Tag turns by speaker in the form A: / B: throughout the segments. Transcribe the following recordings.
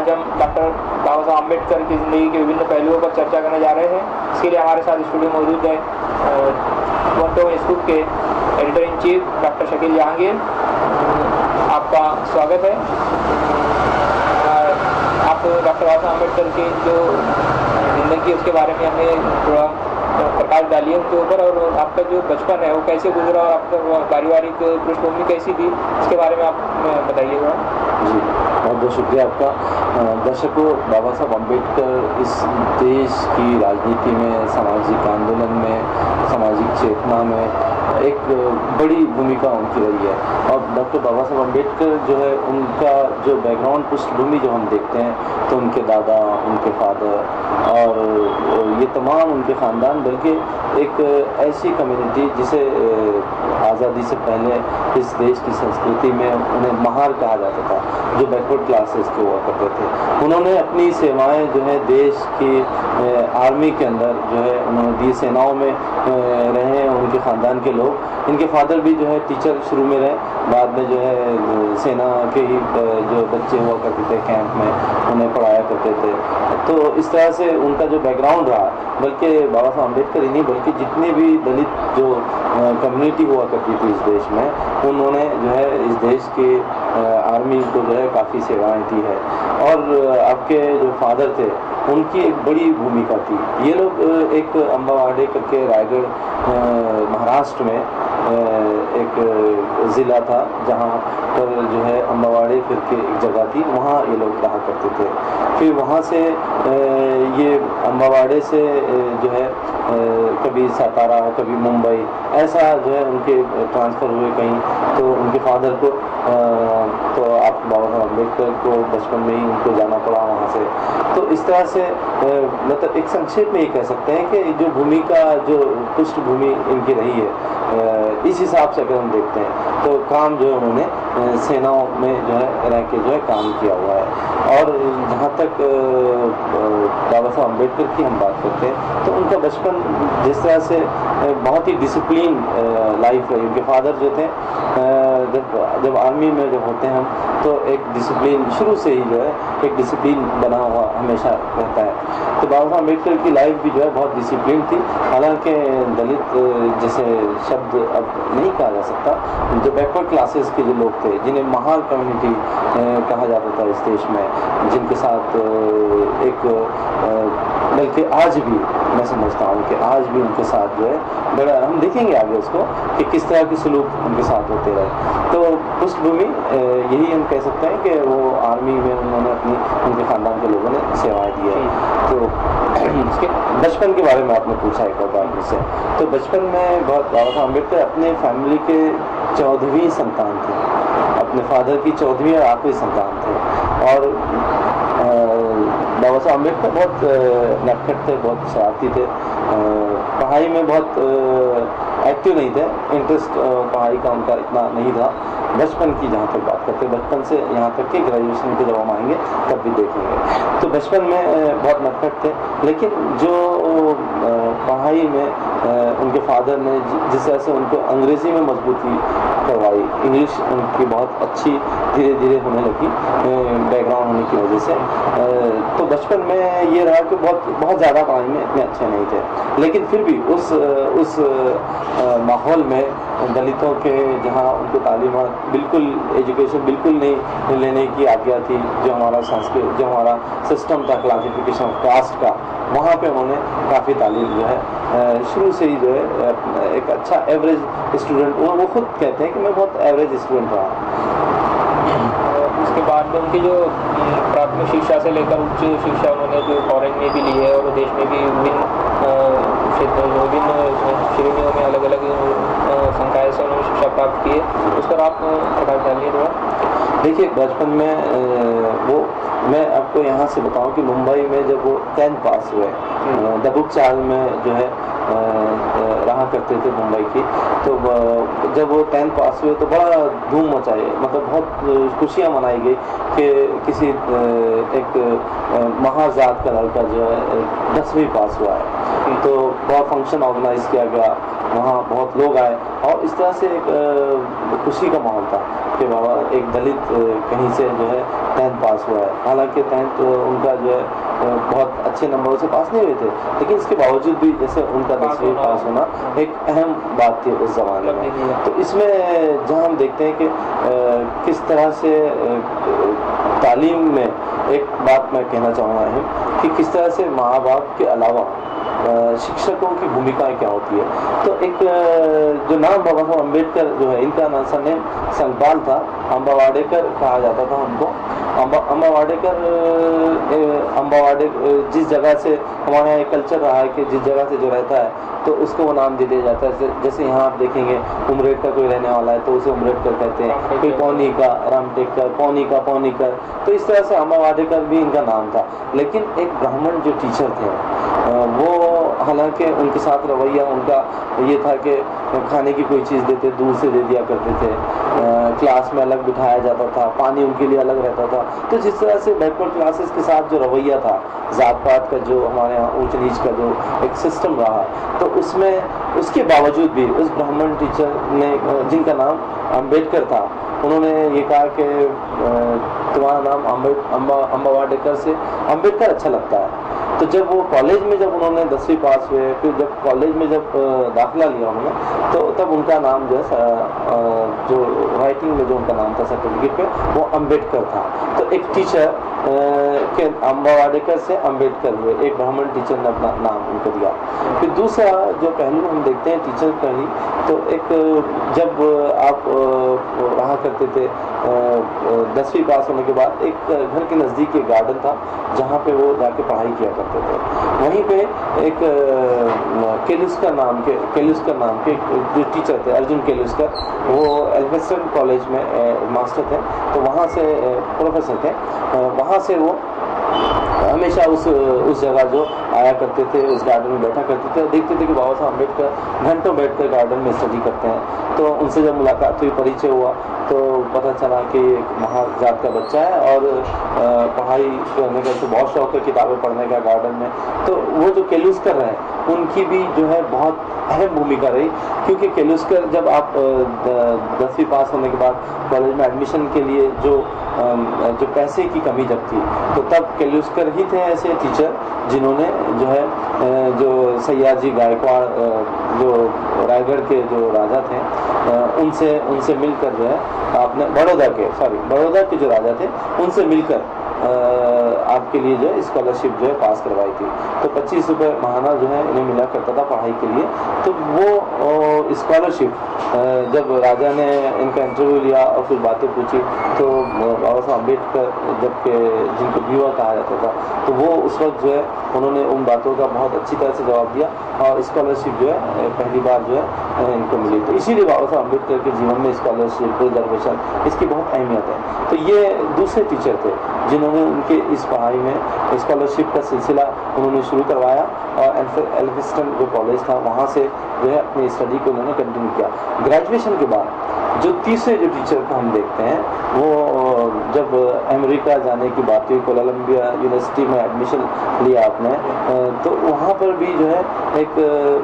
A: आज हम डॉक्टर बाबा साहब अम्बेडकर की ज़िंदगी के विभिन्न पहलुओं पर चर्चा करने जा रहे हैं। इसके लिए हमारे साथ स्टूडियो मौजूद है वंटो इंस्टीट्यूट के editor in chief doctor Shakeel Jahangir. आपका स्वागत है। आप डॉक्टर बाबा साहब अम्बेडकर की जो ज़िंदगी उसके बारे में हमें थोड़ा प्रकाश डालिए उनके ऊपर, और आपका जो बचपन है वो कैसे गुजरा और आपका पारिवारिक पृष्ठभूमि कैसी थी, इसके बारे में आप बताइएगा।
B: जी, बहुत बहुत शुक्रिया आपका। दर्शकों, बाबा साहब अम्बेडकर इस देश की राजनीति में, सामाजिक आंदोलन में, सामाजिक चेतना में एक बड़ी भूमिका उनकी रही है। और डॉक्टर बाबा साहब अम्बेडकर जो है, उनका जो बैकग्राउंड पृष्ठभूमि जो हम देखते हैं तो उनके दादा, उनके फादर और ये तमाम उनके ख़ानदान, बल्कि एक ऐसी कम्युनिटी जिसे आज़ादी से पहले इस देश की संस्कृति में उन्हें महार कहा जाता था, जो बैकवर्ड क्लासेस के हुआ करते थे। उन्होंने अपनी सेवाएं जो है देश की आर्मी के अंदर जो है उन्होंने दी, सेनाओं में रहे हैं उनके ख़ानदान के लोग। इनके फादर भी जो है टीचर शुरू में रहे, बाद में जो है सेना के ही जो बच्चे हुआ करते थे कैंप में उन्हें पढ़ाया करते थे। तो इस तरह से उनका जो बैकग्राउंड रहा, बल्कि बाबा साहब अम्बेडकर ही नहीं बल्कि जितनी भी दलित जो कम्युनिटी हुआ करती थी इस देश में, उन्होंने जो है इस देश की आर्मी को जो है काफ़ी सेवाएं दी है। और आपके जो फादर थे उनकी एक बड़ी भूमिका थी। ये लोग एक अम्बावाड़े करके रायगढ़ महाराष्ट्र में एक ज़िला था जहाँ पर जो है अम्बावाड़े करके एक जगह थी, वहाँ ये लोग रहा करते थे। फिर वहाँ से ये अम्बावाड़े से जो है कभी सातारा, कभी मुंबई, ऐसा जो है उनके ट्रांसफ़र हुए कहीं। तो उनके फादर को तो आप बाबा साहब अम्बेडकर को बचपन में ही उनको जाना पड़ा वहाँ से। तो इस तरह से मतलब एक संक्षेप में ये कह सकते हैं कि जो भूमिका, जो पृष्ठभूमि इनकी रही है, इस हिसाब से अगर हम देखते हैं तो काम जो है उन्होंने सेनाओं में जो है रह के जो है काम किया हुआ है। और जहाँ तक बाबा साहब अम्बेडकर की हम बात करते हैं तो उनका बचपन जिस तरह से बहुत ही डिसिप्लिन लाइफ रही। उनके फादर जो थे जब आर्मी में जब होते हैं हम तो एक डिसिप्लिन शुरू से ही जो है एक डिसिप्लिन बना हुआ हमेशा रहता है। तो बाबा साहब अम्बेडकर की लाइफ भी जो है बहुत डिसिप्लिन थी। हालांकि दलित जैसे शब्द अब नहीं कहा जा सकता, जो बैकवर्ड क्लासेस के जो लोग थे, जिन्हें महार कम्युनिटी कहा जाता था इस देश में, जिनके साथ एक बल्कि आज भी मैं समझता हूँ कि आज भी उनके साथ जो है बड़ा, हम देखेंगे आगे उसको कि किस तरह के सलूक उनके साथ होते रहे। तो पृष्ठभूमि यही हम कह सकते हैं कि वो आर्मी में उन्होंने उनके ख़ानदान के लोगों ने सेवाएं दी है। तो बचपन के बारे में आपने पूछा एक बार मुझसे, तो बचपन में बहुत बाबा साहब अम्बेडकर अपने फैमिली के 14वीं संतान थे, अपने फादर की 14वीं और आखिरी संतान थे। और बाबा साहब अम्बेडकर बहुत नटखट थे, बहुत शरारती थे, पढ़ाई में बहुत एक्टिव नहीं थे, इंटरेस्ट पढ़ाई का उनका इतना नहीं था। बचपन की जहाँ तक बात करते हैं, बचपन से यहाँ तक कि ग्रेजुएशन पे जब हम आएंगे तब भी देखेंगे। तो बचपन में बहुत नटखट थे, लेकिन जो पढ़ाई में उनके फादर ने जिस तरह से उनको अंग्रेज़ी में मजबूती करवाई, इंग्लिश उनकी बहुत अच्छी धीरे धीरे होने लगी बैकग्राउंड होने की वजह से। तो बचपन में ये रहा कि बहुत ज़्यादा पढ़ाई में इतने अच्छे नहीं थे, लेकिन फिर भी उस माहौल में दलितों के जहाँ उनको तालीमात बिल्कुल, एजुकेशन बिल्कुल नहीं लेने की आज्ञा थी, जो हमारा संस्कृत, जो हमारा सिस्टम था क्लासिफिकेशन ऑफ कास्ट का, वहाँ पे उन्होंने काफ़ी तालीम जो है शुरू से ही जो है एक अच्छा एवरेज स्टूडेंट, वो खुद कहते हैं कि मैं बहुत एवरेज स्टूडेंट रहा।
A: उसके बाद में उनकी जो प्राथमिक शिक्षा से लेकर उच्च शिक्षा उन्होंने जो फॉरेन में भी ली है और देश में भी विभिन्न क्षेत्रों में, विभिन्न श्रेणियों में अलग अलग संकाय से उन्होंने शिक्षा प्राप्त की है। उस पर आप प्रकाश डालिए थोड़ा।
B: देखिए, बचपन में वो मैं आपको यहाँ से बताऊँ कि मुंबई में जब वो 10th पास हुए, दबुक चाल में जो है रहा करते थे मुंबई की, तो जब वो 10th पास हुए तो बड़ा धूम मचाई, मतलब बहुत खुशियाँ मनाई गई कि किसी एक महाजात का लड़का जो है 10वीं पास हुआ है। तो बहुत फंक्शन ऑर्गेनाइज किया गया, वहाँ बहुत लोग आए और इस तरह से एक खुशी का माहौल था कि बाबा एक दलित कहीं से जो है 10th पास हुआ है। हालांकि 10th उनका जो है बहुत अच्छे नंबरों से पास नहीं हुए थे, लेकिन इसके बावजूद भी जैसे उनका 10वीं पास होना एक अहम बात थी उस ज़माने में। तो इसमें जहाँ हम देखते हैं कि किस तरह से तालीम में एक बात मैं कहना चाहूँगा है कि किस तरह से माँ बाप के अलावा शिक्षकों की भूमिका क्या होती है। तो एक जो नाम बाबा साहब अम्बेडकर जो है, इनका नाम सरनेम संगपाल था, अम्बावाडेकर कहा जाता था उनको। अम्बावाडेकर जिस जगह से हमारे यहाँ कल्चर रहा है कि जिस जगह से जो रहता है तो उसको वो नाम दे दिया जाता है। जैसे यहाँ आप देखेंगे उमरेड का कोई रहने वाला है तो उसे उमरेडकर कहते हैं, कोई पौनी का रामटेककर, पौनीकर। तो इस तरह से अम्बावाडेकर भी इनका नाम था। लेकिन एक ब्राह्मण जो टीचर थे वो, हालांकि उनके साथ रवैया उनका ये था कि खाने की कोई चीज़ देते दूर से दे दिया करते थे, क्लास में अलग बिठाया जाता था, पानी उनके लिए अलग रहता था। तो जिस तरह से बैकवर्ड क्लासेस के साथ जो रवैया था, जात पात का जो हमारे यहाँ ऊंच नीच का जो एक सिस्टम रहा, तो उसमें उसके बावजूद भी उस ब्राह्मण टीचर ने, जिनका नाम अम्बेडकर था, उन्होंने ये कहा कि तुम्हारा नाम अम्बावाडेकर से अम्बेडकर अच्छा लगता है। तो जब वो कॉलेज में जब उन्होंने 10वीं पास हुए, फिर जब कॉलेज में जब दाखिला लिया उन्होंने, तो तब उनका नाम जो है जो राइटिंग में जो उनका नाम था सर्टिफिकेट पे, वो अम्बेडकर था। तो एक टीचर के अम्बावाडेकर से अम्बेडकर हुए, एक ब्राह्मण टीचर ने अपना नाम उनको दिया। फिर दूसरा जो पहलू हम देखते हैं टीचर का ही, तो एक जब आप रहा करते थे 10वीं पास होने के बाद, एक घर के नज़दीक एक गार्डन था जहाँ पे वो जाके पढ़ाई किया करते थे। वहीं पे एक केलुस्कर नाम के जो टीचर थे, अर्जुन केलुस्कर, वो एल्फिंस्टन कॉलेज में मास्टर थे, तो वहाँ से प्रोफेसर थे। वहाँ से वो हमेशा उस जगह जो आया करते थे, उस गार्डन में बैठा करते थे, देखते थे कि बाबा साहब अम्बेडकर घंटों बैठकर गार्डन में स्टडी करते हैं। तो उनसे जब मुलाकात हुई, परिचय हुआ, तो पता चला कि एक महाजात का बच्चा है और पढ़ाई करने का तो बहुत शौक है, किताबें पढ़ने का गार्डन में। तो वो जो केलुस्कर हैं, उनकी भी जो है बहुत अहम भूमिका रही, क्योंकि केलुस्कर जब आप 10वीं पास होने के बाद कॉलेज में एडमिशन के लिए जो पैसे की कमी जब थी, तो तब केलुस्कर ही थे ऐसे टीचर जिन्होंने जो है जो सयाजी गायकवाड़ जो रायगढ़ के जो राजा थे, उनसे मिलकर जो है आपने बड़ौदा के जो राजा थे उनसे मिलकर आपके लिए जो है स्कॉलरशिप जो है पास करवाई थी। तो 25 रुपये महाना जो है इन्हें मिला करता था पढ़ाई के लिए। तो वो स्कॉलरशिप जब राजा ने इनका इंटरव्यू लिया और फिर बातें पूछी, तो बाबा साहब अम्बेडकर जिनको बीवा कहा जाता था, तो वो उस वक्त जो है उन्होंने उन बातों का बहुत अच्छी तरह से जवाब दिया और स्कॉलरशिप जो है पहली बार जो है इनको मिली। तो इसीलिए बाबा साहब अम्बेडकर के जीवन में स्कॉलरशिप, रिजर्वेशन, इसकी बहुत अहमियत है। तो ये दूसरे टीचर थे जिन्होंने उनके इस पढ़ाई में स्कॉलरशिप का सिलसिला उन्होंने शुरू करवाया और एल्फिंस्टन जो कॉलेज था वहाँ से जो है अपनी स्टडी को उन्होंने कंटिन्यू किया। ग्रेजुएशन के बाद जो तीसरे जो टीचर को हम देखते हैं, वो जब अमेरिका जाने की बात हुई, कोलंबिया यूनिवर्सिटी में एडमिशन लिया आपने, तो वहाँ पर भी जो है एक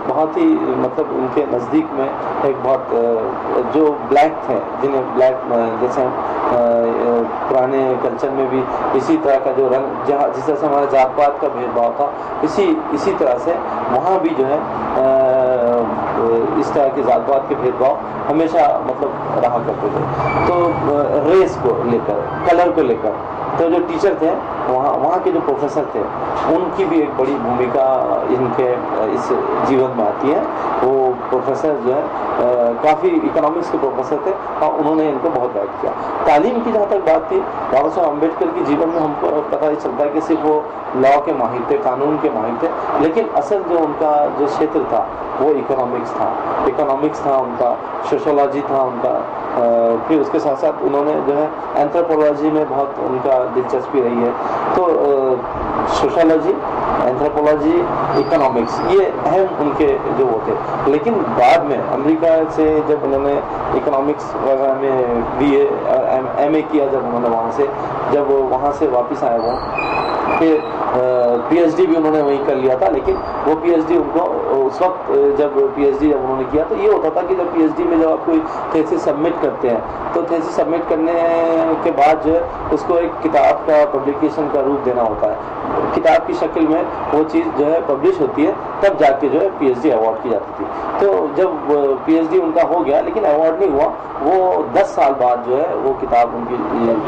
B: बहुत ही मतलब उनके नज़दीक में एक बहुत जो ब्लैक थे, जिन्हें ब्लैक जैसे पुराने कल्चर में भी इसी तरह का जो रंग, जहाँ जिस तरह से हमारा जात पात का भेदभाव था, इसी तरह से वहाँ भी जो है इस तरह के जात पात के भेदभाव हमेशा मतलब रहा करते थे। तो रेस को लेकर, कलर को लेकर, तो जो टीचर थे वहाँ के जो प्रोफेसर थे, उनकी भी एक बड़ी भूमिका इनके इस जीवन में आती है। वो प्रोफेसर जो है काफ़ी इकोनॉमिक्स के प्रोफेसर थे और उन्होंने इनको बहुत गाइड किया। तालीम की जहाँ तक बात थी, बाबा साहब अम्बेडकर के जीवन में हमको पता ही चलता है कि सिर्फ वो लॉ के माहिर थे, कानून के माहिर थे, लेकिन असल जो उनका जो क्षेत्र था वो इकोनॉमिक्स था उनका, सोशोलॉजी था उनका। फिर उसके साथ साथ उन्होंने जो है एंथ्रोपोलॉजी में बहुत उनका दिलचस्पी रही है। तो सोशोलॉजी, एंथ्रोपोलॉजी, इकोनॉमिक्स, ये अहम उनके जो वो थे। लेकिन बाद में अमेरिका से जब उन्होंने इकोनॉमिक्स वगैरह में BA और MA किया, जब उन्होंने वहाँ से वापस आए वो, फिर पीएचडी भी उन्होंने वहीं कर लिया था, लेकिन वो पीएचडी उनको उस वक्त जब पीएचडी जब उन्होंने किया तो ये होता था कि जब पीएचडी में जब आप कोई थीसिस सबमिट करते हैं तो थीसिस सबमिट करने के बाद जो है उसको एक किताब का पब्लिकेशन का रूप देना होता है, किताब की शक्ल में वो चीज़ जो है पब्लिश होती है, तब जाके जो है पीएचडी अवार्ड की जाती थी। तो जब पीएचडी उनका हो गया लेकिन अवार्ड नहीं हुआ, वो 10 साल बाद जो है वो किताब उनकी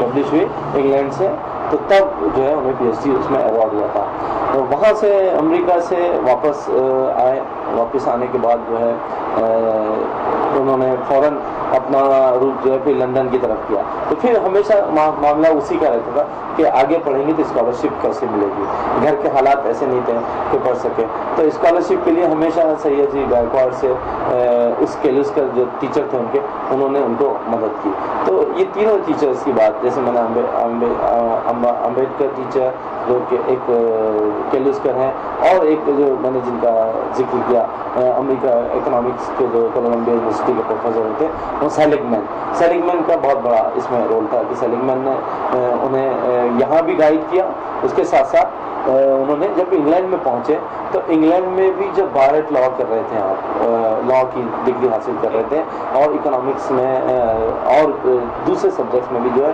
B: पब्लिश हुई इंग्लैंड से, तो तब जो है उन्हें पीएचडी उसमें अवार्ड हुआ था। तो वहाँ से अमेरिका से वापस आए, वापस आने के बाद जो है उन्होंने फ़ौरन अपना रूट जो है फिर लंदन की तरफ किया। तो फिर हमेशा मामला उसी का रहता था कि आगे पढ़ेंगे तो स्कॉलरशिप कैसे मिलेगी, घर के हालात ऐसे नहीं थे कि पढ़ सके। तो स्कॉलरशिप के लिए हमेशा सैयद जी गायकवाड़ से उस केलुस्कर जो टीचर थे उनके, उन्होंने उनको मदद की। तो ये तीनों टीचर्स की बात, जैसे मैंने अम्बेडकर टीचर जो कि एक केलुस्कर हैं, और एक जो मैंने जिनका जिक्र किया अमेरिका इकोनॉमिक्स के जो कोलंबिया यूनिवर्सिटी के प्रोफेसर थे वो सेलिगमैन का बहुत बड़ा इसमें रोल था कि सेलिगमैन ने उन्हें यहाँ भी गाइड किया। उसके साथ साथ उन्होंने जब इंग्लैंड में पहुँचे तो इंग्लैंड में भी जब भारत लॉ कर रहे थे, आप लॉ की डिग्री हासिल कर रहे थे और इकोनॉमिक्स में और दूसरे सब्जेक्ट्स में भी जो है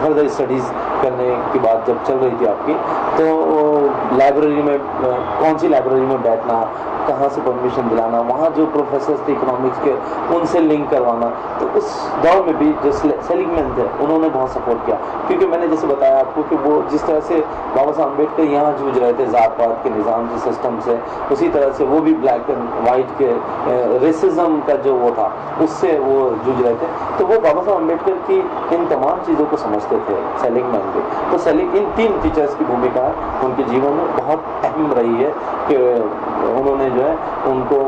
B: फर्दर स्टडीज़ करने की बात जब चल रही थी आपकी, तो लाइब्रेरी में कौन सी लाइब्रेरी में बैठना, कहाँ से परमिशन दिलाना, वहाँ जो प्रोफेसर थे इकोनॉमिक्स के उनसे लिंक करवाना, तो उस दौर में भी जो सेलिगमैन थे उन्होंने बहुत सपोर्ट किया। क्योंकि मैंने जैसे बताया आपको कि वो जिस तरह से बाबा साहब अम्बेडकर यहाँ जूझ रहे थे जात पात के निज़ाम के सिस्टम से, उसी तरह से वो भी ब्लैक एंड वाइट के रेसिज्म का जो वो था उससे वो जूझ रहे थे। तो वो बाबा साहब अम्बेडकर की इन तमाम चीज़ों को समझते थे सेलिगमैन भी। तो इन तीन टीचर्स की भूमिका उनके जीवन में बहुत अहम रही है कि उन्होंने जो है उनको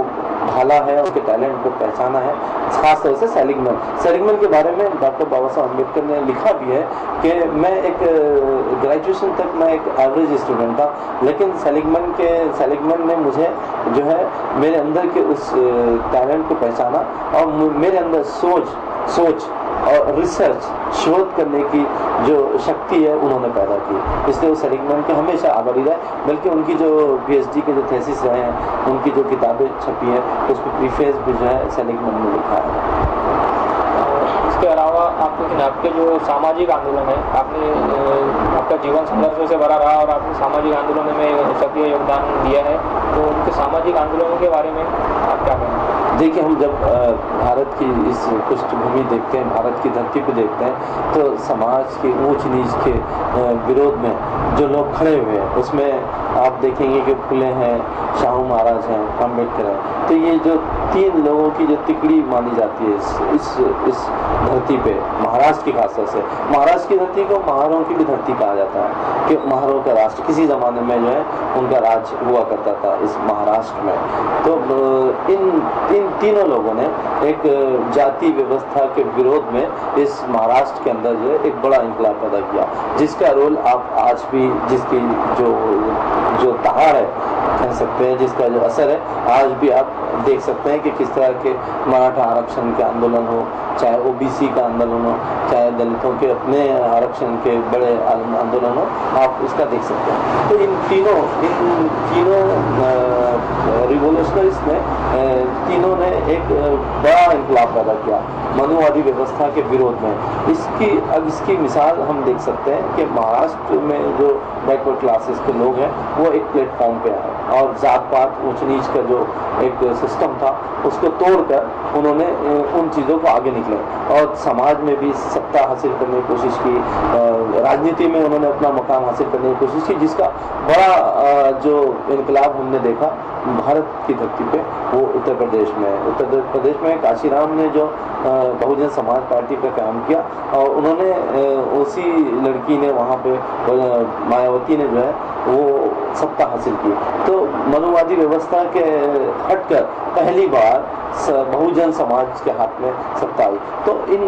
B: ढाला है, उनके टैलेंट को पहचाना है। खास तौर से सेलिगमैन के बारे में डॉक्टर बाबा साहब अम्बेडकर ने लिखा भी है कि मैं एक ग्रेजुएशन तक मैं एक एवरेज स्टूडेंट था, लेकिन सेलिगमैन ने मुझे जो है मेरे अंदर के उस टैलेंट को पहचाना और मेरे अंदर सोच और रिसर्च शोध करने की जो शक्ति है उन्होंने पैदा की। इसलिए वो सेलिगमैन के हमेशा आभारी रहे। बल्कि उनकी जो पीएचडी के जो थीसिस रहे हैं, उनकी जो किताबें छपी हैं, उस पर प्रीफेस भी जो है सेलिगमैन ने लिखा है।
A: इसके अलावा आपके जो सामाजिक आंदोलन है, आपका जीवन संघर्षों से भरा रहा और आपने सामाजिक आंदोलनों में सक्रिय योगदान दिया है, तो उनके सामाजिक आंदोलनों के बारे में आप क्या कहेंगे?
B: देखिए, हम जब भारत की इस पृष्ठभूमि देखते हैं, भारत की धरती पे देखते हैं, तो समाज के ऊंच नीच के विरोध में जो लोग खड़े हुए हैं उसमें आप देखेंगे कि फुले हैं, शाहू महाराज हैं, अम्बेडकर हैं। तो ये जो तीन लोगों की जो तिकड़ी मानी जाती है इस धरती पे, महाराष्ट्र की खासतौर से, महाराष्ट्र की धरती को महारों की भी धरती कहा जाता है कि महारों का राष्ट्र किसी ज़माने में जो है उनका राज हुआ करता था इस महाराष्ट्र में। तो इन तीनों लोगों ने एक जाति व्यवस्था के विरोध में इस महाराष्ट्र के अंदर जो है एक बड़ा इंकलाब पैदा किया, जिसका रोल आप आज भी, जिसकी जो दहाड़ है कह सकते हैं, जिसका जो असर है आज भी आप देख सकते हैं कि किस तरह के मराठा आरक्षण के आंदोलन हो, चाहे ओबीसी का आंदोलन हो, चाहे दलितों के अपने आरक्षण के बड़े आंदोलन हो, आप इसका देख सकते हैं। तो इन तीनों रिवोल्यूशनरीज ने तीनों ने एक बड़ा इंकलाब पैदा किया मनुवादी व्यवस्था के विरोध में। इसकी मिसाल हम देख सकते हैं कि महाराष्ट्र में जो बैकवर्ड क्लासेस के लोग हैं वो एक प्लेटफॉर्म पे आए और जात पात ऊंच नीच का जो एक सिस्टम था उसको तोड़कर उन्होंने उन चीज़ों को आगे निकले और समाज में भी सत्ता हासिल करने की कोशिश की, राजनीति में उन्होंने अपना मकाम हासिल करने की कोशिश की, जिसका बड़ा जो इनकलाब हमने देखा भारत की धरती पे वो उत्तर प्रदेश में काशीराम ने जो बहुजन समाज पार्टी का काम किया और उन्होंने उसी लड़की ने वहाँ पे मायावती ने जो है वो सत्ता हासिल की। तो मनुवादी व्यवस्था के हटकर पहली बार बहुजन समाज के हाथ में सत्ता आई। तो इन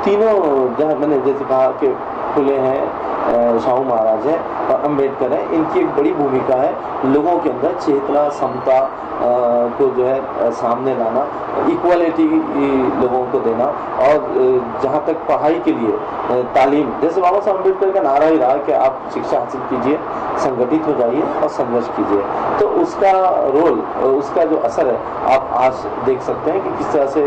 B: तीनों, जहाँ मैंने जैसे कहा कि फुले हैं, शाहू महाराज हैं और अम्बेडकर हैं, इनकी एक बड़ी भूमिका है लोगों के अंदर चेतना समता को जो है सामने लाना, इक्वालिटी लोगों को देना। और जहाँ तक पढ़ाई के लिए तालीम, जैसे बाबा साहब अम्बेडकर का नारा ही रहा कि आप शिक्षा हासिल कीजिए, संगठित हो जाइए और संघर्ष कीजिए। तो उसका रोल, उसका जो असर है आप आज देख सकते हैं कि किस तरह से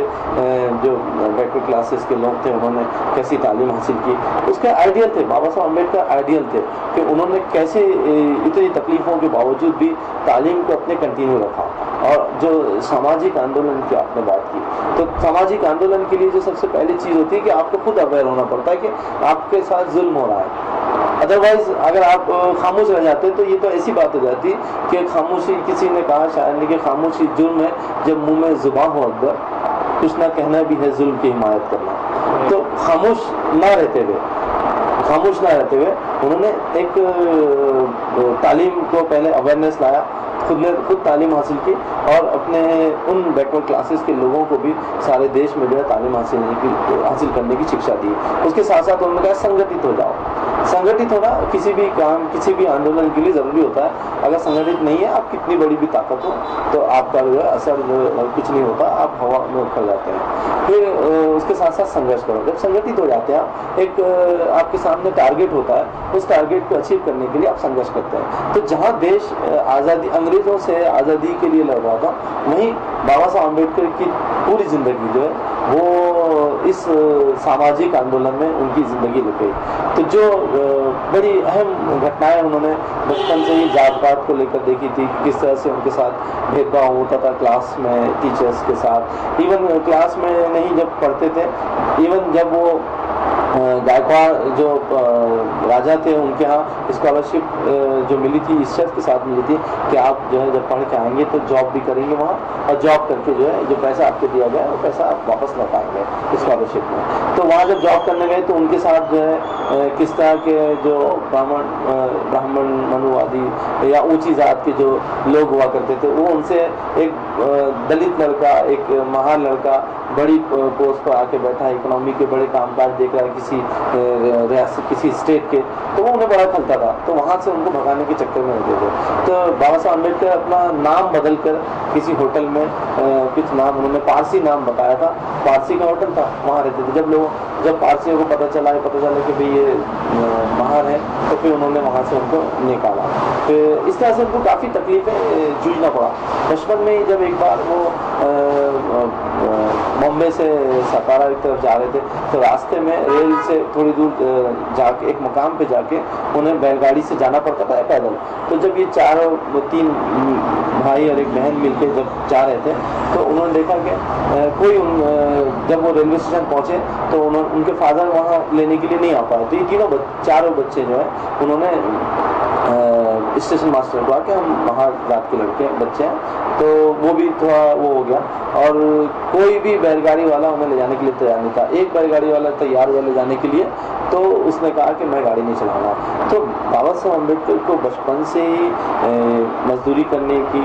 B: जो बैकवर्ड क्लासेस के लोग थे उन्होंने कैसी तालीम हासिल की। उसके आइडियल थे, बाबा साहब अम्बेडकर आइडियल थे कि उन्होंने कैसे इतनी तकलीफों के बावजूद भी तालीम को अपने कंटिन्यू रखा। और जो सामाजिक आंदोलन की आपने बात की, तो सामाजिक आंदोलन के लिए जो सबसे पहली चीज़ होती है कि आपको खुद अवेयर होना पड़ता है कि आपके साथ जुल्म हो रहा है। अदरवाइज अगर आप खामोश रह जाते हैं तो ये तो ऐसी बात हो जाती कि खामोशी, किसी ने कहा शायद कि खामोशी जुल्म है जब मुंह में जुबान हो अकबर, कुछ ना कहना भी है जुल्म की हिमायत करना। तो खामोश ना रहते हुए उन्होंने एक तालीम को पहले अवेयरनेस लाया, खुद तालीम हासिल की और अपने उन बैकवर्ड क्लासेस के लोगों को भी सारे देश में जो है तालीम हासिल करने की शिक्षा दी। उसके साथ साथ उन्होंने कहा संगठित हो जाओ। संगठित होना किसी भी काम, किसी भी आंदोलन के लिए ज़रूरी होता है। अगर संगठित नहीं है, आप कितनी बड़ी भी ताकत हो तो आपका जो है असर कुछ नहीं होता, आप हवा में उखड़ जाते हैं। फिर उसके साथ साथ संघर्ष करो। जब संगठित हो जाते हैं आप, एक आपके सामने टारगेट होता है, उस टारगेट को अचीव करने के लिए आप संघर्ष करते हैं। तो जहाँ देश आज़ादी, अंग्रेज़ों से आज़ादी के लिए लड़ रहा था, वहीं बाबा साहब अम्बेडकर की पूरी ज़िंदगी जो है वो इस सामाजिक आंदोलन में उनकी ज़िंदगी लग गई। तो जो बड़ी अहम घटनाएं उन्होंने बचपन से ही जात पात को लेकर देखी थी, किस तरह से उनके साथ भेदभाव होता था क्लास में टीचर्स के साथ। इवन क्लास में नहीं जब पढ़ते थे, इवन जब वो गायकवाड़ जो राजा थे उनके यहाँ स्कॉलरशिप जो मिली थी इस शर्त के साथ मिली थी कि आप जो है जब पढ़ के आएंगे तो जॉब भी करेंगे वहाँ, और जॉब करके जो है जो पैसा आपको दिया गया है वो पैसा आप वापस लौटाएंगे स्कॉलरशिप में। तो वहाँ जब जॉब करने गए तो उनके साथ जो है किस तरह के जो ब्राह्मण मनुवादी या ऊंची जात के जो लोग हुआ करते थे, वो उनसे एक दलित लड़का, एक महार लड़का बड़ी पोस्ट पर आके बैठा, इकोनॉमी के बड़े कामकाज देख रहा है किसी रियासत, किसी स्टेट के, तो वो उन्हें बड़ा खलता था। तो वहाँ से उनको भगाने के चक्कर में रहते थे। तो बाबा साहब अम्बेडकर अपना नाम बदल कर किसी होटल में कुछ नाम उन्होंने पारसी नाम बताया था, पारसी का होटल था, वहाँ रहते थे। जब पारसियों को पता चला कि भाई ये महार है, तो फिर उन्होंने वहाँ से उनको निकाला। फिर इस तरह से उनको काफ़ी तकलीफें जूझना पड़ा। बचपन में ही जब एक बार वो बॉम्बे से सतारा की तरफ जा रहे थे, तो रास्ते में रेल से थोड़ी दूर जाके एक मुकाम पे जाके उन्हें बैलगाड़ी से जाना पड़ता था पैदल। तो जब ये तीन भाई और एक बहन मिलकर जब जा रहे थे, तो उन्होंने देखा कि जब वो रेलवे स्टेशन पहुंचे तो उनके फादर वहाँ लेने के लिए नहीं आ पाए। तो ये चारों बच्चे जो है उन्होंने स्टेशन मास्टर को आके हम महार जात के बच्चे हैं, तो वो भी थोड़ा वो हो गया। और कोई भी बैलगाड़ी वाला उन्हें ले जाने के लिए तैयार नहीं था। एक बैलगाड़ी वाला तैयार हुआ ले जाने के लिए, तो उसने कहा कि मैं गाड़ी नहीं चलाऊंगा। तो बाबा साहब अम्बेडकर को बचपन से ही मजदूरी करने की,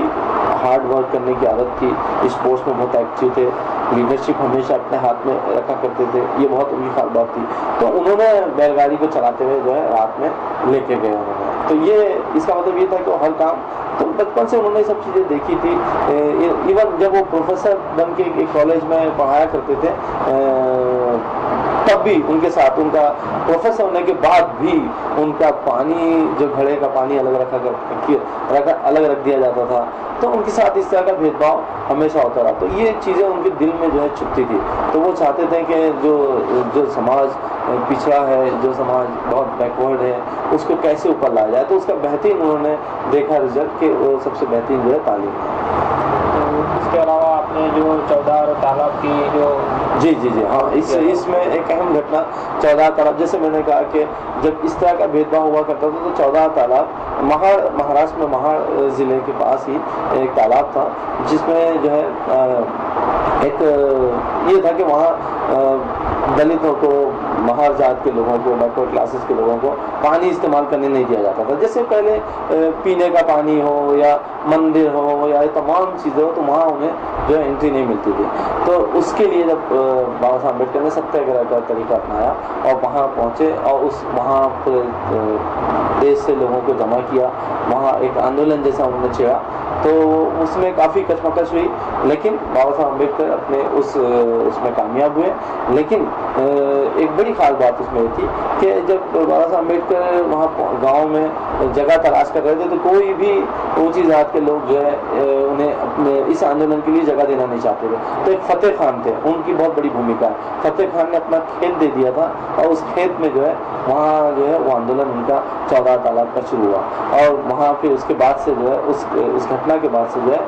B: हार्ड वर्क करने की आदत थी। स्पोर्ट्स में बहुत एक्टिव थे, लीडरशिप हमेशा अपने हाथ में रखा करते थे, ये बहुत उनकी खास बात थी। तो उन्होंने बैलगाड़ी को चलाते हुए जो है रात में लेके गए उन्होंने। तो ये इसका मतलब ये था कि हर काम, तो बचपन से उन्होंने सब चीज़ें देखी थी। इवन जब वो प्रोफेसर बन के एक कॉलेज में पढ़ाया करते थे, तब भी उनके साथ, उनका प्रोफेसर होने के बाद भी उनका पानी, जो घड़े का पानी अलग रख दिया जाता था। तो उनके साथ इस तरह का भेदभाव हमेशा होता रहा। तो ये चीज़ें उनके दिल में जो है चुभती थी। तो वो चाहते थे कि जो समाज पिछड़ा है, जो समाज बहुत बैकवर्ड है, उसको कैसे ऊपर लाया जाए। तो उसका बेहतरीन उन्होंने देखा रिजल्ट कि वो सबसे बेहतरीन जो है तालीम है।
A: इसके अलावा आपने जो 14 तालाब की जो
B: जी हाँ, इसमें एक अहम घटना 14 तालाब, जैसे मैंने कहा कि जब इस तरह का भेदभाव हुआ करता था तो 14 तालाब महाराष्ट्र में महाड़ ज़िले के पास ही एक तालाब था, जिसमें जो है एक ये था कि वहाँ दलितों को, महार जात के लोगों को, बैकवर्ड क्लासेस के लोगों को पानी इस्तेमाल करने नहीं दिया जाता था। जैसे पहले पीने का पानी हो या मंदिर हो या तमाम चीज़ें हो, तो वहाँ उन्हें जो है एंट्री नहीं मिलती थी। तो उसके लिए जब बाबा साहब अम्बेडकर ने सत्याग्रह का तरीका अपनाया और वहाँ पहुँचे और वहाँ देश से लोगों को जमा किया, वहाँ एक आंदोलन जैसा उन्होंने छेड़ा, तो उसमें काफ़ी कशमकश हुई, लेकिन बाबा साहब अम्बेडकर अपने उसमें कामयाब हुए। लेकिन एक बड़ी खास बात उसमें ये थी कि जब बाबा साहब अम्बेडकर वहाँ गांव में जगह तलाश कर रहे थे, तो कोई भी ऊंची जात के लोग जो है उन्हें अपने इस आंदोलन के लिए जगह देना नहीं चाहते थे। तो एक फतेह खान थे, उनकी बहुत बड़ी भूमिका है। फतेह खान ने अपना खेत दे दिया था और उस खेत में जो है वहाँ जो है वो आंदोलन उनका 14 तालाब का शुरू हुआ। और वहाँ फिर उसके बाद से जो है उस घटना के बाद से जो है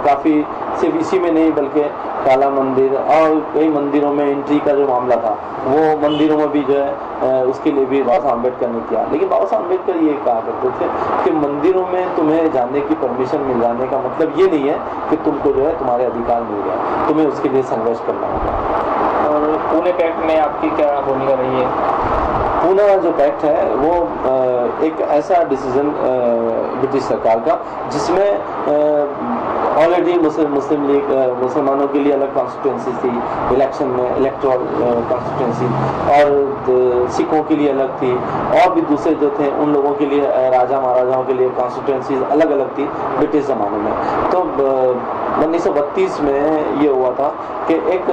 B: काफ़ी सिर्फ इसी में नहीं बल्कि काला मंदिर और कई मंदिरों में एंट्री का जो मामला था, वो मंदिरों में भी जो है उसके लिए भी बाबा साहब अम्बेडकर ने किया। लेकिन बाबा साहब अम्बेडकर ये कहा करते थे कि मंदिरों में तुम्हें जाने की परमिशन मिल जाने का मतलब ये नहीं है कि तुमको जो है तुम्हारे अधिकार मिल गया, तुम्हें उसके लिए संघर्ष करना होगा।
A: और पुणे पैक्ट में आपकी क्या भूमिका रही है?
B: पूना जो पैक्ट है वो एक ऐसा डिसीजन ब्रिटिश सरकार का जिसमें ऑलरेडी मुस्लिम लीग मुसलमानों के लिए अलग कॉन्स्टिट्यूंसी थी इलेक्शन में, इलेक्टोरल कॉन्स्टिट्यूंसी, और सिखों के लिए अलग थी, और भी दूसरे जो थे उन लोगों के लिए राजा महाराजाओं के लिए कॉन्स्टिट्यूंसी अलग अलग थी ब्रिटिश ज़माने में। तो 1932 में ये हुआ था कि एक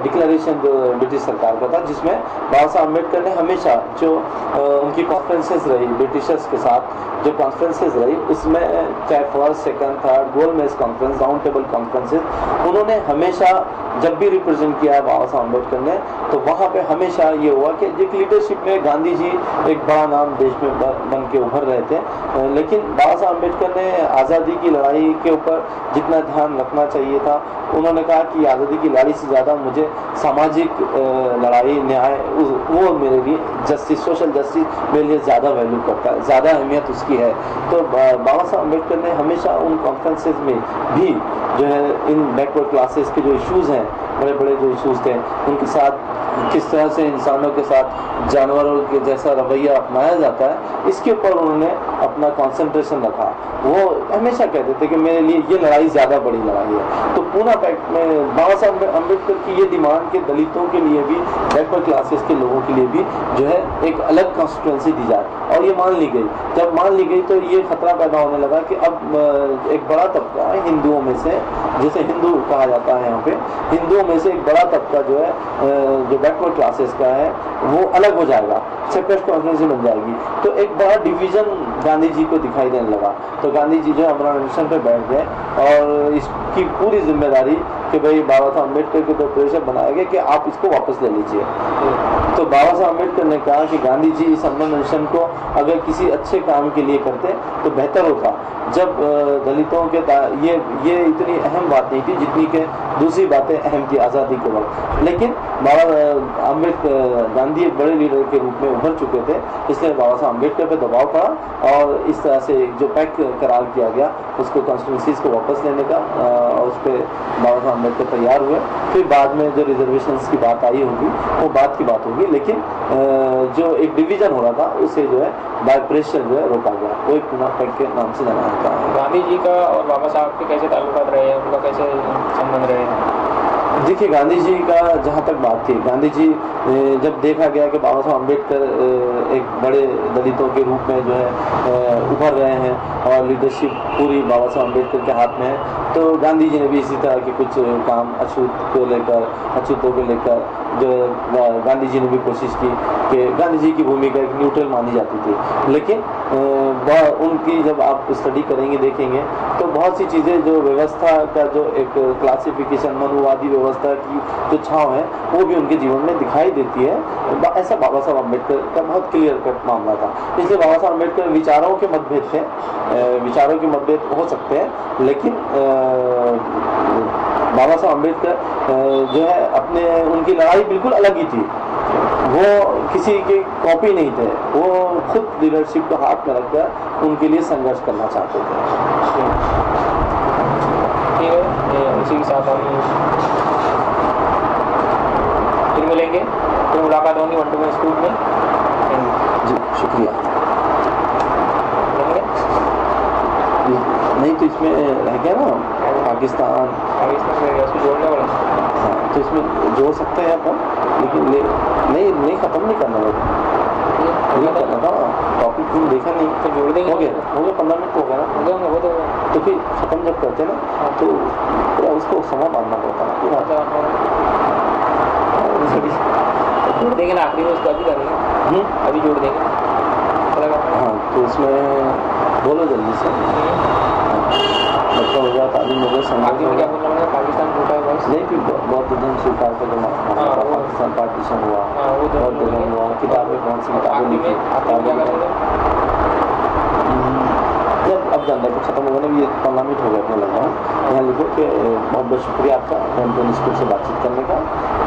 B: डिक्लेरेशन ब्रिटिश सरकार का था जिसमें बाबा साहब अम्बेडकर ने हमेशा जो उनकी कॉन्फ्रेंसेस रही ब्रिटिशर्स के साथ, जो कॉन्फ्रेंसेस रही उसमें चाहे फर्स्ट, सेकंड, थर्ड, गोल मेज कॉन्फ्रेंस, राउंड टेबल कॉन्फ्रेंसेस, उन्होंने हमेशा जब भी रिप्रेजेंट किया है बाबा साहब अम्बेडकर ने, तो वहाँ पे हमेशा ये हुआ कि एक लीडरशिप में गांधी जी एक बड़ा नाम देश में बन के उभर रहे थे। लेकिन बाबा साहब अम्बेडकर ने आज़ादी की लड़ाई के ऊपर जितना ध्यान रखना चाहिए था, उन्होंने कहा कि आज़ादी की लड़ाई से ज़्यादा मुझे सामाजिक लड़ाई, न्याय, वो मेरे लिए जस्टिस, सोशल जस्टिस मेरे लिए ज़्यादा वैल्यू करता है, ज़्यादा अहमियत उसकी है। तो बाबा साहब अम्बेडकर ने हमेशा उन कॉन्फ्रेंसेस में भी जो है इन बैकवर्ड क्लासेस के जो इश्यूज़ हैं, बड़े बड़े जो इश्यूज़ थे, उनके साथ किस तरह से इंसानों के साथ जानवरों के जैसा रवैया अपनाया जाता है, इसके ऊपर उन्होंने अपना कंसंट्रेशन रखा। वो हमेशा कहते थे कि मेरे लिए ये लड़ाई ज़्यादा बड़ी लड़ाई है। तो पूना पैक्ट में बाबा साहब अम्बेडकर की ये डिमांड कि दलितों के लिए भी, बैकवर्ड क्लासेस के लोगों के लिए भी जो है एक अलग कॉन्स्टिट्यूंसी दी जाए, और ये मान ली गई। जब मान ली गई तो ये खतरा पैदा होने लगा कि अब एक बड़ा तबका है हिंदुओं में से, जिसे हिंदू कहा जाता है यहाँ पे, हिंदुओं में से एक बड़ा तबका जो है जो बैकवर्ड क्लासेस का है वो अलग हो जाएगा, सेपरेट कॉन्स्टिट्यूंसी बन जाएगी। तो एक बड़ा डिवीजन गांधी जी को दिखाई देने लगा। तो गांधी जी जो अमरा अनशन पे बैठ गए और इसकी पूरी जिम्मेदारी कि भाई बाबा साहब अम्बेडकर के ऊपर प्रेशर बनाया गया कि आप इसको वापस ले लीजिए। तो बाबा साहब अम्बेडकर ने कहा कि गांधी जी इस अमरा अनशन को अगर किसी अच्छे काम के लिए करते तो बेहतर होता। जब दलितों के ये इतनी अहम बात नहीं थी जितनी कि दूसरी बातें अहम थी आज़ादी के वक्त। लेकिन बाबा अम्बेडकर गांधी एक बड़े लीडर के रूप में उभर चुके थे, इसलिए बाबा साहब अम्बेडकर पे दबाव पड़ा और इस तरह से जो पैक्ट करार किया गया उसको कॉन्स्टिट्यूंसीज को वापस लेने का, और उस पर बाबा साहब अम्बेडकर तैयार हुए। फिर बाद में जो रिजर्वेशंस की बात आई होगी वो बात की बात होगी, लेकिन जो एक डिवीजन हो रहा था उसे जो है बाय प्रेशर जो है रोका गया। वो एक पूना पैक्ट के नाम से जाना जाता है।
A: गांधी जी का और बाबा साहब के कैसे ताल्लुकात रहे हैं, उनका कैसे संबंध रहे हैं?
B: देखिए, गांधी जी का जहाँ तक बात थी, गांधी जी जब देखा गया कि बाबा साहब अम्बेडकर एक बड़े दलितों के रूप में जो है उभर रहे हैं और लीडरशिप पूरी बाबा साहब अम्बेडकर के हाथ में है, तो गांधी जी ने भी इसी तरह के कुछ काम अछूतों को लेकर जो गांधी जी ने भी कोशिश की कि गांधी जी की भूमिका एक न्यूट्रल मानी जाती थी। लेकिन उनकी जब आप स्टडी करेंगे, देखेंगे तो बहुत सी चीज़ें जो व्यवस्था का जो एक क्लासिफिकेशन, मनुवादी व्यवस्था की जो छाँव है वो भी उनके जीवन में दिखाई देती है। ऐसा बाबा साहब अम्बेडकर का बहुत क्लियर कट मामला था। इसलिए बाबा साहब अम्बेडकर विचारों के मतभेद थे, विचारों के मतभेद हो सकते हैं, लेकिन बाबा साहब अम्बेडकर जो है अपने उनकी लड़ाई बिल्कुल अलग ही थी। वो किसी के कॉपी नहीं थे, वो खुद लीडरशिप को हाथ में रखकर उनके लिए संघर्ष करना चाहते थे।
A: ठीक है, इसी के साथ हम फिर मिलेंगे। तो मुलाकात होंगी 1 to 1 स्कूल में।
B: जी शुक्रिया।
A: होंगे?
B: नहीं तो इसमें रह गया ना पाकिस्तान,
A: उसको जोड़ने वाला।
B: हाँ तो इसमें जोड़ सकते हैं अपन, लेकिन नहीं ख़त्म नहीं करना होगा, नहीं करना था। टॉपिक तुम देखा नहीं
A: तो जोड़ देंगे।
B: हो गया 15 मिनट हो गया ना,
A: हो गया वो तो
B: तो फिर ख़त्म जब करते ना तो पूरा उसको समय बांधना पड़ता है पूरा।
A: जोड़ देंगे ना आखिरी में, उसको अभी करेंगे, अभी जोड़ देंगे।
B: हाँ तो इसमें बोलो जल्दी से। मतलब हो गया तालीम हो गया,
A: आगे में क्या बोलना पड़ेगा? पाकिस्तान टूटा है बस।
B: नहीं फिर बहुत धन स्वीकार का जमा पाकिस्तान पार्टीशन हुआ, बहुत धन हुआ, किताबें कौन सी किताबें लिखी, जब अब जानना तो खत्म होगा ना, ये 15 मिनट हो गया अपने लग रहा। यहाँ लिखो कि बहुत बहुत शुक्रिया आपका कैंपेन स्कूल से बातचीत करने का,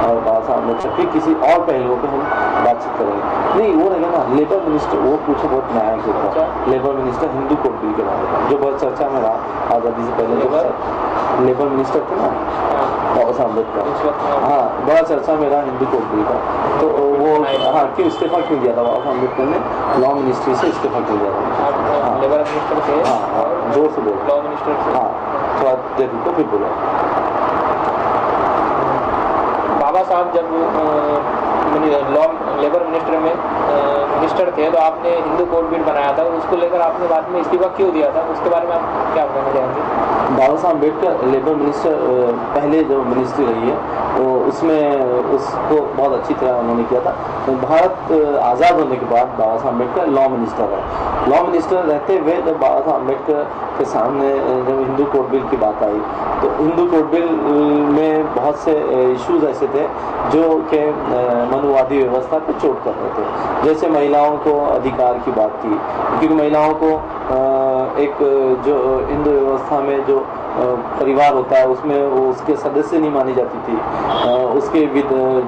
B: और बात हम लोग फिर किसी और पहलुओं पे हम बातचीत करेंगे। नहीं वो रहेगा ना लेबर मिनिस्टर, वो पूछो बहुत न्याय के ऊपर, labour minister Hindu code bill के बारे में जो बहुत चर्चा में रहा आज़ादी से पहले। लेबर मिनिस्टर थे ना बाबा साहब अम्बेडकर, हाँ बड़ा चर्चा में रहा हिंदू कोड बिल का। तो वो हाँ क्यों इस्तीफा क्यों दिया था बाबा साहब अम्बेडकर ने, लॉ मिनिस्ट्री से इस्तीफा क्यों दिया था?
A: लेबर मिनिस्टर से,
B: हाँ जोर से बोलो,
A: लॉ मिनिस्टर से।
B: हाँ थोड़ा देर रुको फिर बोलो।
A: बाबा साहब जब लॉ लेबर मिनिस्टर में मिनिस्टर थे तो आपने हिंदू कोड बिल बनाया था, उसको लेकर आपने बाद में इस्तीफा क्यों दिया था, उसके बारे में आप क्या कहना चाहेंगे?
B: बाबा साहब अम्बेडकर लेबर मिनिस्टर पहले जो मिनिस्ट्री रही है वो उसमें उसको बहुत अच्छी तरह उन्होंने किया था। तो भारत आज़ाद होने के बाद बाबा साहब अम्बेडकर लॉ मिनिस्टर है। लॉ मिनिस्टर रहते हुए जब बाबा साहब अम्बेडकर के सामने जब हिंदू कोड बिल की बात आई तो हिंदू कोड बिल में बहुत से इश्यूज ऐसे थे जो कि मनुवादी व्यवस्था पे चोट कर रहे थे। जैसे महिलाओं को अधिकार की बात थी, क्योंकि महिलाओं को एक जो हिंदू व्यवस्था में जो परिवार होता है उसमें वो उसके सदस्य नहीं मानी जाती थी। उसके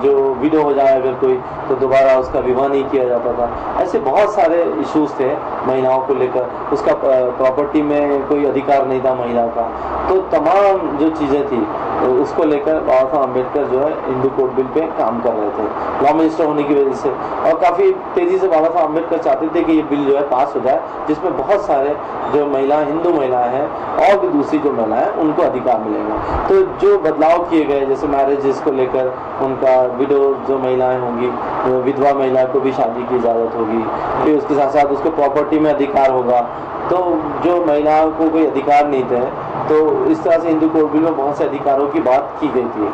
B: जो विडो हो जाए अगर कोई तो दोबारा उसका विवाह नहीं किया जाता था। ऐसे बहुत सारे इश्यूज थे महिलाओं को लेकर, उसका प्रॉपर्टी में कोई अधिकार नहीं था महिला का। तो तमाम जो चीज़ें थी उसको लेकर बाबा साहब अम्बेडकर जो है हिंदू कोड बिल पे काम कर रहे थे लॉ मिनिस्टर होने की वजह से, और काफ़ी तेज़ी से बाबा साहब अम्बेडकर चाहते थे कि ये बिल जो है पास हो जाए जिसमें बहुत सारे जो महिलाएं हिंदू महिलाएं हैं और भी दूसरी जो महिलाएं हैं उनको अधिकार मिलेंगे। तो जो बदलाव किए गए जैसे मैरिजेस को लेकर उनका विडो जो महिलाएं होंगी, विधवा महिला को भी शादी की इजाज़त होगी, फिर उसके साथ साथ उसको प्रॉपर्टी में अधिकार होगा। तो जो महिलाओं को कोई अधिकार नहीं थे तो इस तरह से हिंदू कोड बिल में बहुत से अधिकारों की बात की गई थी।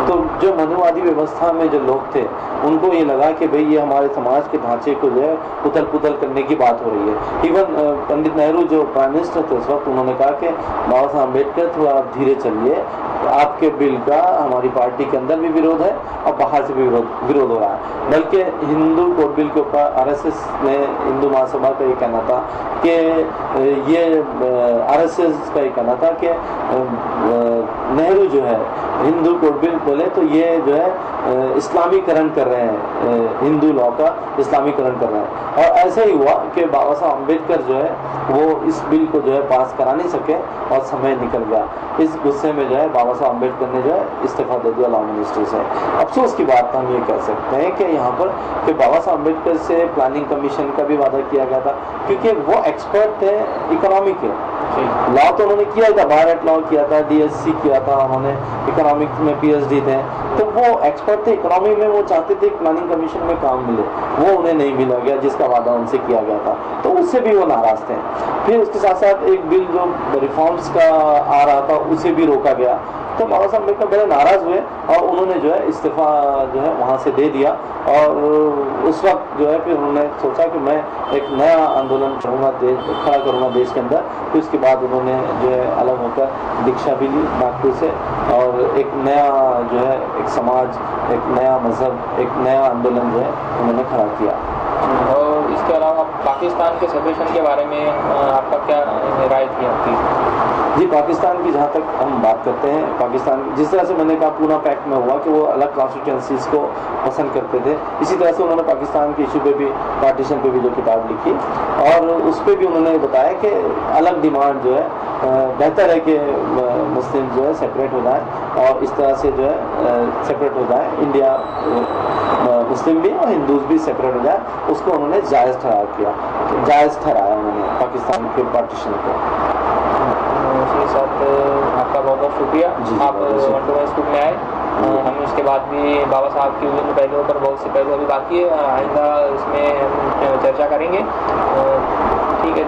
B: तो जो मनुवादी व्यवस्था में जो लोग थे उनको ये लगा कि भाई ये हमारे समाज के ढांचे को जो है उथल पुथल करने की बात हो रही है। इवन पंडित नेहरू जो प्राइम मिनिस्टर थे उस वक्त उन्होंने कहा कि बाबा साहब अम्बेडकर थोड़ा आप धीरे चलिए, आपके बिल का हमारी पार्टी के अंदर भी विरोध है और बाहर से भी विरोध हो रहा है। बल्कि हिंदू कोड बिल के ऊपर आरएसएस ने हिंदू महासभा का ये कहना था कि ये आरएसएस का ये कहना था कि नेहरू जो है हिंदू कोड बिल बोले तो ये जो है इस्लामीकरण कर रहे हैं, हिंदू लॉ का इस्लामीकरण कर रहे हैं। और ऐसा ही हुआ कि बाबा साहब अम्बेडकर जो है वो इस बिल को जो है पास करा नहीं सके और समय निकल गया। इस गुस्से में जो है बाबा साहब अम्बेडकर ने जो है इस्तीफा दे दिया लॉ मिनिस्ट्री से। अफसोस की बात हम ये कह सकते हैं कि यहाँ पर कि बाबा साहब अम्बेडकर से प्लानिंग कमीशन का भी वादा किया गया था, क्योंकि वो एक्सपर्ट थे इकोनॉमी के। लॉ तो उन्होंने किया था, भारत लॉ किया था, डीएससी किया था उन्होंने, इकोनॉमिक्स में पीएचडी थे, तो वो एक्सपर्ट थे इकोनॉमी में। वो चाहते थे प्लानिंग कमीशन में काम मिले, वो उन्हें नहीं मिला गया जिसका वादा उनसे किया गया था, तो उससे भी वो नाराज थे। फिर उसके साथ साथ एक बिल जो रिफॉर्म्स का आ रहा था उसे भी रोका गया। तो बाबा साहब अम्बेडकर बड़े नाराज हुए और उन्होंने जो है इस्तीफा जो है वहाँ से दे दिया। और उस वक्त जो है फिर उन्होंने सोचा कि मैं एक नया आंदोलन खड़ा करूँगा देश के अंदर। फिर उसके बाद उन्होंने जो है अलग होकर दीक्षा भी ली नागपुर से, और एक नया जो है एक समाज, एक नया मजहब, एक नया आंदोलन जो है उन्होंने खड़ा किया।
A: और इसके अलावा पाकिस्तान के सेपरेशन के बारे में आपका क्या राय थी आपकी?
B: जी, पाकिस्तान की जहाँ तक हम बात करते हैं, पाकिस्तान जिस तरह से मैंने कहा पूना पैक्ट में हुआ कि वो अलग कॉन्स्टिट्यूंसीज को पसंद करते थे, इसी तरह से उन्होंने पाकिस्तान के इशू पे भी, पार्टीशन पे भी जो किताब लिखी और उस पर भी उन्होंने बताया कि अलग डिमांड जो है, बेहतर है कि मुस्लिम जो है सेपरेट हो जाए और इस तरह से जो है सेपरेट हो जाए, इंडिया मुस्लिम भी और हिंदूज भी सेपरेट हो जाए, उसको उन्होंने जायज़ ठहराया उन्होंने पाकिस्तान के पार्टीशन को।
A: इसके साथ आपका बहुत बहुत शुक्रिया, आप वन टू वन स्कूल में आए। हम इसके बाद भी बाबा साहब की विभिन्न पहलुओं पर बहुत से पहलू अभी बाकी है, आइंदा इसमें हम चर्चा करेंगे। ठीक है।